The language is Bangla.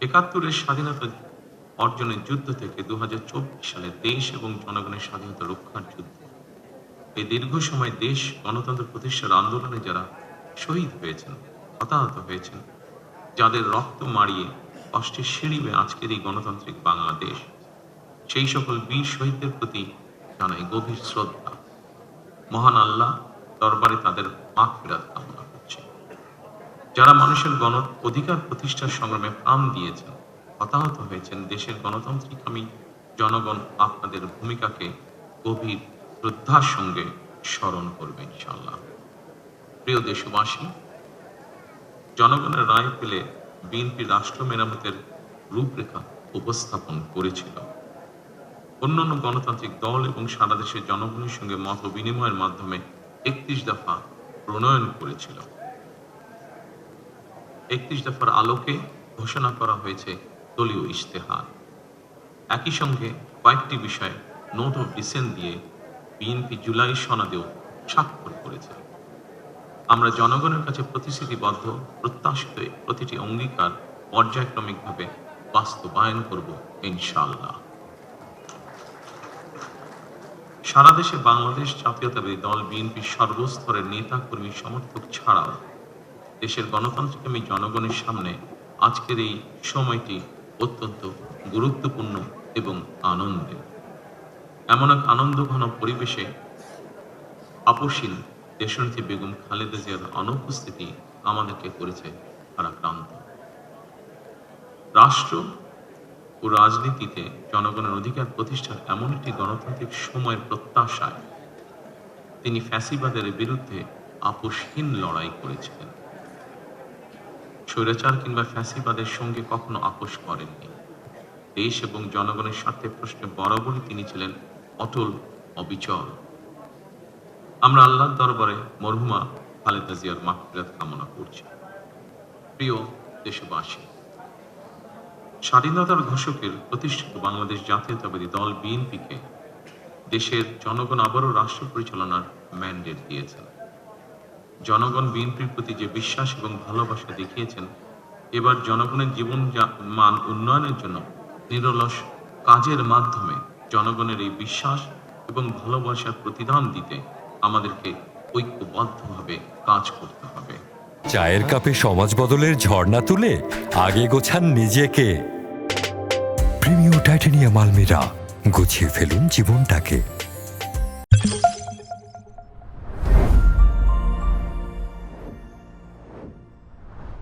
একাত্তরের স্বাধীনতা অর্জনের যুদ্ধ থেকে 2024 সালে দেশ এবং জনগণের স্বাধীনতা রক্ষার যুদ্ধ। এই দীর্ঘ সময় দেশ গণতন্ত্র প্রতিষ্ঠার আন্দোলনে যারা শহীদ হয়েছেন, হতাহত হয়েছেন, যাদের রক্ত মাড়িয়ে কষ্টের সিঁড়ি বেয়ে আজকের এই গণতান্ত্রিক বাংলাদেশ, সেই সকল বীর শহীদদের প্রতি জানাই গভীর শ্রদ্ধা। মহান আল্লাহ দরবারে তাদের মাগফিরাত কামনা করছে। যারা মানুষের গণ অধিকার প্রতিষ্ঠার সংগ্রামে প্রাণ দিয়েছেন, হতাহত হয়েছেন, দেশের গণতান্ত্রিকামী জনগণ আপনাদের ভূমিকাকে গভীর শ্রদ্ধার সঙ্গে স্মরণ করবে ইনশাআল্লাহ। প্রিয় দেশবাসী, জনগণের রায় পেলে বিএনপি রাষ্ট্র মেরামতের রূপরেখা উপস্থাপন করেছিল। অন্যান্য গণতান্ত্রিক দল এবং সারা দেশের জনগণের সঙ্গে মত বিনিময়ের মাধ্যমে 31 দফা প্রণয়ন করেছিল। 31 দফার আলোকে ঘোষণা করা হয়েছে দলীয় ইশতেহার। একই সঙ্গে কয়েকটি বিষয়ে নোট অফ ডিসেন্ট দিয়ে বিএনপি জুলাই সনদেও স্বাক্ষর করেছে। আমরা জনগণের কাছে প্রতিশ্রুতিবদ্ধ, প্রত্যাশিত প্রতিটি অঙ্গীকার পর্যায়ক্রমিকভাবে বাস্তবায়ন করব ইনশাআল্লাহ। সারা দেশে বাংলাদেশ জাতীয়তাবাদী দল বিএনপির সর্বস্তরের নেতা কর্মী সমর্থক ছাড়াও দেশের গণতান্ত্রিকামী জনগণের সামনে আজকের এই সময়টি অত্যন্ত গুরুত্বপূর্ণ এবং আনন্দের। এমন এক আনন্দঘন পরিবেশে আপসীন দেশনেত্রী বেগম খালেদা জিয়ার অনুপস্থিতি আমাদেরকে করেছে ভারাক্রান্ত। রাষ্ট্র ও রাজনীতিতে জনগণের অধিকার প্রতিষ্ঠার এমন একটি গণতান্ত্রিক সময়ের প্রত্যাশায় তিনি ফ্যাসিবাদের বিরুদ্ধে আপোষহীন লড়াই করেছিলেন। স্বৈরাচার কিংবা ফ্যাসিবাদের সঙ্গে কখনো আপোষ করেননি। দেশ এবং জনগণের স্বার্থে প্রশ্নে বরাবরই তিনি ছিলেন অটল, অবিচল। আমরা আল্লাহর দরবারে মরহুমা খালেদা জিয়ার মাগফিরাত কামনা করছি। প্রিয় দেশবাসী, স্বাধীনতার ঘোষকের প্রতিষ্ঠিত বাংলাদেশ জাতীয়তাবাদী দল বিএনপিকে দেশের জনগণ আবারও রাষ্ট্র পরিচালনার ম্যান্ডেট দিয়েছেন। জনগণ বিএনপির প্রতি যে বিশ্বাস এবং ভালোবাসা দেখিয়েছেন, এবার জনগণের জীবন মান উন্নয়নের জন্য নিরলস কাজের মাধ্যমে জনগণের এই বিশ্বাস এবং ভালোবাসার প্রতিদান দিতে আমাদেরকে ঐক্যবদ্ধভাবে কাজ করতে হবে। চায়ের কাপে সমাজ বদলের ঝর্ণা তুলে আগে গোছান নিজেকে। প্রিমিয়াম টাইটানিয়াম আলমিরা, গুছিয়ে ফেলুন জীবনটাকে।